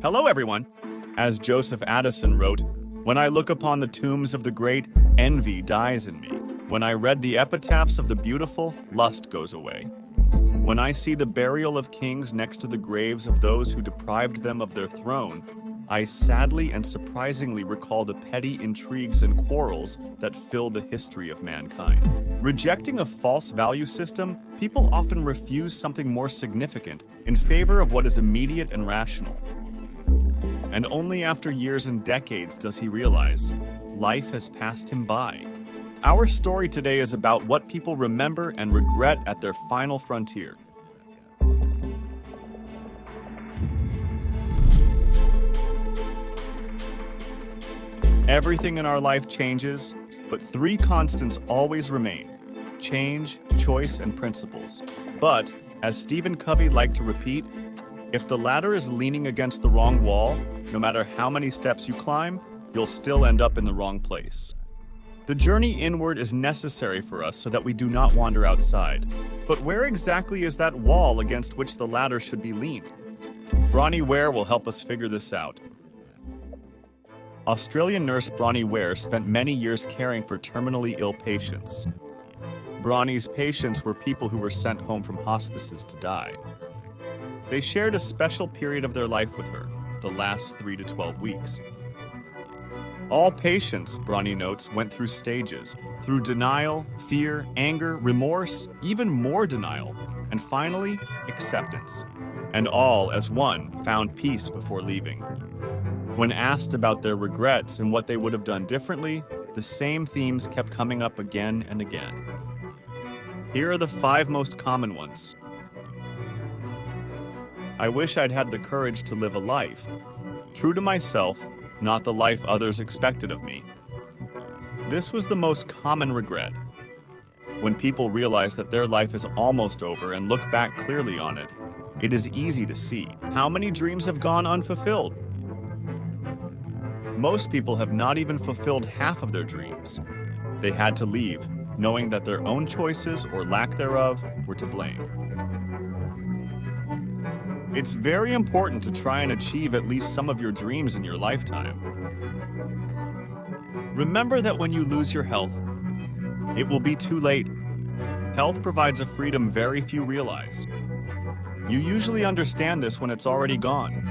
Hello, everyone. As Joseph Addison wrote, "When I look upon the tombs of the great, envy dies in me. When I read the epitaphs of the beautiful, lust goes away. When I see the burial of kings next to the graves of those who deprived them of their throne, I sadly and surprisingly recall the petty intrigues and quarrels that fill the history of mankind." Rejecting a false value system, people often refuse something more significant in favor of what is immediate and rational. And only after years and decades does he realize life has passed him by. Our story today is about what people remember and regret at their final frontier. Everything in our life changes, but three constants always remain: change, choice, and principles. But, as Stephen Covey liked to repeat, if the ladder is leaning against the wrong wall, no matter how many steps you climb, you'll still end up in the wrong place. The journey inward is necessary for us so that we do not wander outside. But where exactly is that wall against which the ladder should be leaned? Bronnie Ware will help us figure this out. Australian nurse Bronnie Ware spent many years caring for terminally ill patients. Bronnie's patients were people who were sent home from hospices to die. They shared a special period of their life with her, the last 3 to 12 weeks. All patients, Bronnie notes, went through stages, through denial, fear, anger, remorse, even more denial, and finally, acceptance. And all, as one, found peace before leaving. When asked about their regrets and what they would have done differently, the same themes kept coming up again and again. Here are the 5 most common ones. I wish I'd had the courage to live a life true to myself, not the life others expected of me. This was the most common regret. When people realize that their life is almost over and look back clearly on it, it is easy to see how many dreams have gone unfulfilled. Most people have not even fulfilled half of their dreams. They had to leave, knowing that their own choices or lack thereof were to blame. It's very important to try and achieve at least some of your dreams in your lifetime. Remember that when you lose your health, it will be too late. Health provides a freedom very few realize. You usually understand this when it's already gone.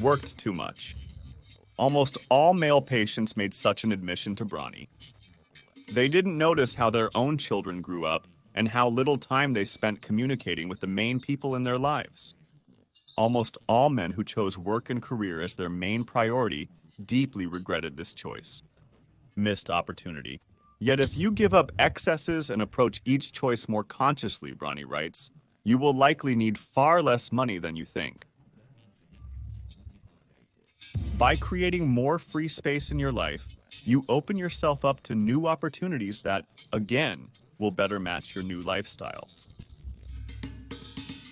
Worked too much. Almost all male patients made such an admission to Bronnie. They didn't notice how their own children grew up and how little time they spent communicating with the main people in their lives. Almost all men who chose work and career as their main priority deeply regretted this choice. Missed opportunity. Yet if you give up excesses and approach each choice more consciously, Bronnie writes, you will likely need far less money than you think. By creating more free space in your life, you open yourself up to new opportunities that, again, will better match your new lifestyle.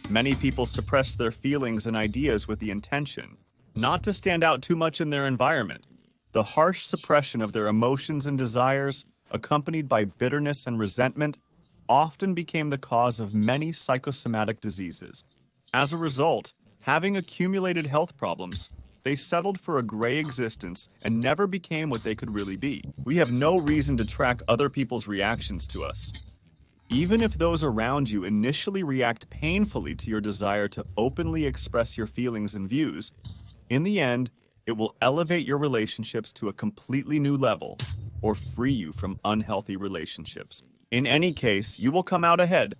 Many people suppress their feelings and ideas with the intention not to stand out too much in their environment. The harsh suppression of their emotions and desires, accompanied by bitterness and resentment, often became the cause of many psychosomatic diseases. As a result, having accumulated health problems, they settled for a gray existence and never became what they could really be. We have no reason to track other people's reactions to us. Even if those around you initially react painfully to your desire to openly express your feelings and views, in the end, it will elevate your relationships to a completely new level or free you from unhealthy relationships. In any case, you will come out ahead.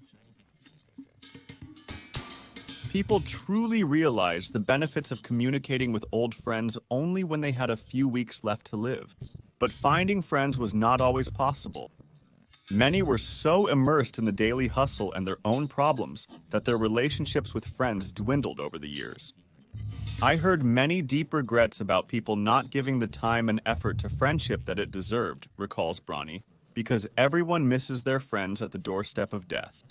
People truly realized the benefits of communicating with old friends only when they had a few weeks left to live. But finding friends was not always possible. Many were so immersed in the daily hustle and their own problems that their relationships with friends dwindled over the years. I heard many deep regrets about people not giving the time and effort to friendship that it deserved, recalls Bronnie, because everyone misses their friends at the doorstep of death.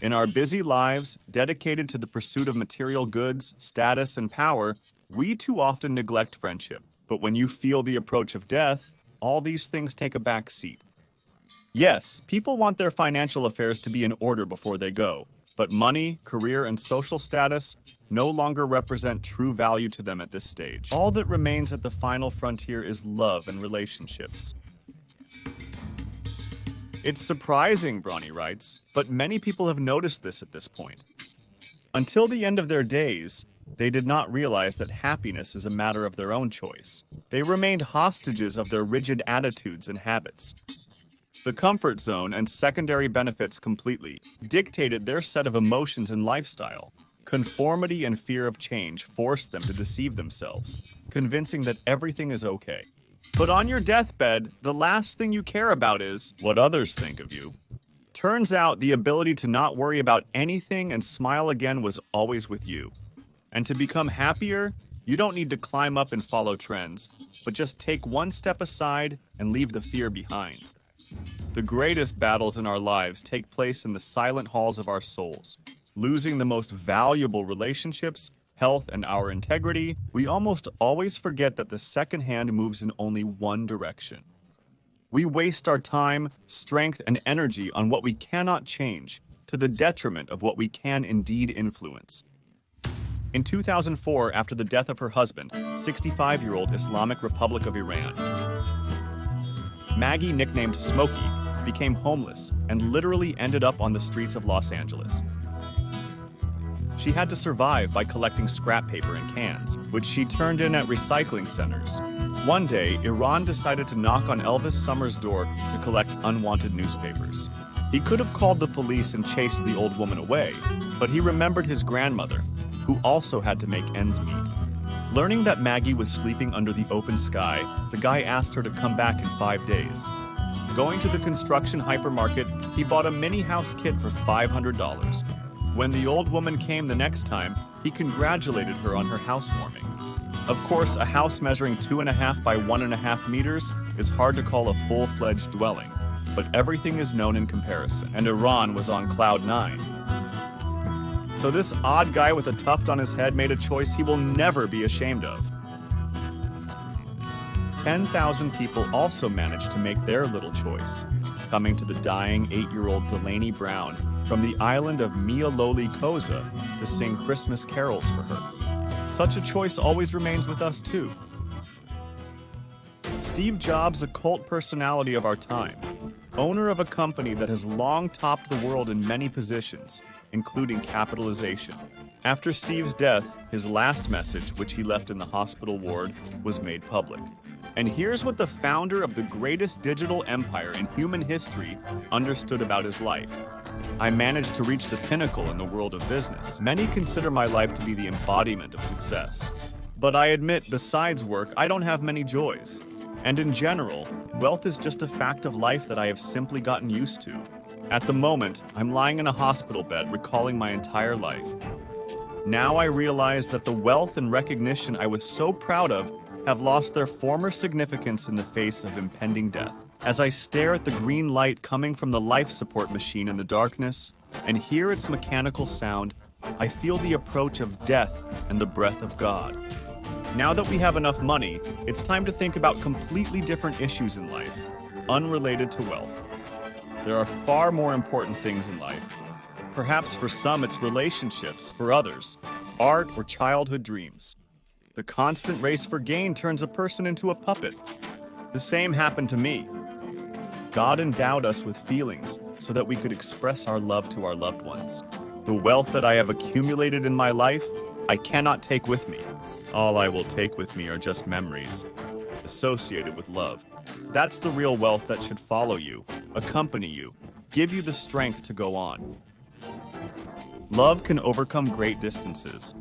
In our busy lives, dedicated to the pursuit of material goods, status, and power, we too often neglect friendship. But when you feel the approach of death, all these things take a back seat. Yes, people want their financial affairs to be in order before they go, But money, career, and social status no longer represent true value to them at this stage. All that remains at the final frontier is love and relationships. It's surprising, Bronny writes, but many people have noticed this at this point. Until the end of their days, they did not realize that happiness is a matter of their own choice. They remained hostages of their rigid attitudes and habits. The comfort zone and secondary benefits completely dictated their set of emotions and lifestyle. Conformity and fear of change forced them to deceive themselves, convincing that everything is okay. But on your deathbed, the last thing you care about is what others think of you. Turns out the ability to not worry about anything and smile again was always with you. And to become happier, you don't need to climb up and follow trends, but just take one step aside and leave the fear behind. The greatest battles in our lives take place in the silent halls of our souls. Losing the most valuable relationships, health, and our integrity, we almost always forget that the second hand moves in only one direction. We waste our time, strength, and energy on what we cannot change, to the detriment of what we can indeed influence. In 2004, after the death of her husband, 65-year-old Islamic Republic of Iran, Maggie, nicknamed Smokey, became homeless and literally ended up on the streets of Los Angeles. She had to survive by collecting scrap paper and cans, which she turned in at recycling centers. One day, Iran decided to knock on Elvis Summers' door to collect unwanted newspapers. He could have called the police and chased the old woman away, but he remembered his grandmother, who also had to make ends meet. Learning that Maggie was sleeping under the open sky, the guy asked her to come back in 5 days. Going to the construction hypermarket, he bought a mini house kit for $500. When the old woman came the next time, he congratulated her on her housewarming. Of course, a house measuring 2.5 by 1.5 meters is hard to call a full-fledged dwelling, but everything is known in comparison, and Iran was on cloud 9. So this odd guy with a tuft on his head made a choice he will never be ashamed of. 10,000 people also managed to make their little choice, coming to the dying 8-year-old Delaney Brown from the island of Mialoli Koza to sing Christmas carols for her. Such a choice always remains with us too. Steve Jobs, a cult personality of our time, owner of a company that has long topped the world in many positions, including capitalization. After Steve's death, his last message, which he left in the hospital ward, was made public. And here's what the founder of the greatest digital empire in human history understood about his life. I managed to reach the pinnacle in the world of business. Many consider my life to be the embodiment of success. But I admit, besides work, I don't have many joys. And in general, wealth is just a fact of life that I have simply gotten used to. At the moment, I'm lying in a hospital bed recalling my entire life. Now I realize that the wealth and recognition I was so proud of have lost their former significance in the face of impending death. As I stare at the green light coming from the life support machine in the darkness and hear its mechanical sound, I feel the approach of death and the breath of God. Now that we have enough money, it's time to think about completely different issues in life, unrelated to wealth. There are far more important things in life. Perhaps for some it's relationships, for others, art or childhood dreams. The constant race for gain turns a person into a puppet. The same happened to me. God endowed us with feelings so that we could express our love to our loved ones. The wealth that I have accumulated in my life, I cannot take with me. All I will take with me are just memories associated with love. That's the real wealth that should follow you, accompany you, give you the strength to go on. Love can overcome great distances.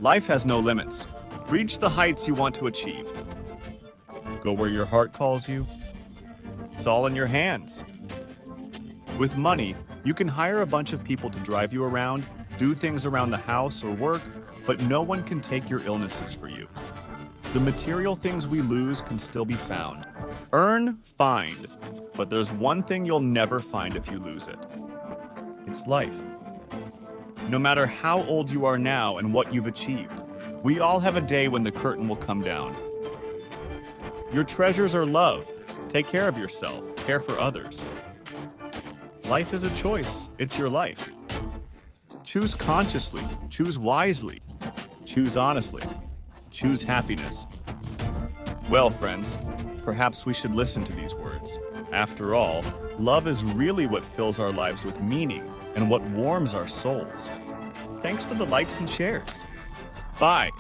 Life has no limits. Reach the heights you want to achieve. Go where your heart calls you. It's all in your hands. With money, you can hire a bunch of people to drive you around, do things around the house or work, but no one can take your illnesses for you. The material things we lose can still be found. Earn, find, but there's one thing you'll never find if you lose it. It's life. No matter how old you are now and what you've achieved, we all have a day when the curtain will come down. Your treasures are love. Take care of yourself. Care for others. Life is a choice. It's your life. Choose consciously, choose wisely, choose honestly, choose happiness. Well, friends, perhaps we should listen to these words. After all, love is really what fills our lives with meaning and what warms our souls. Thanks for the likes and shares. Bye.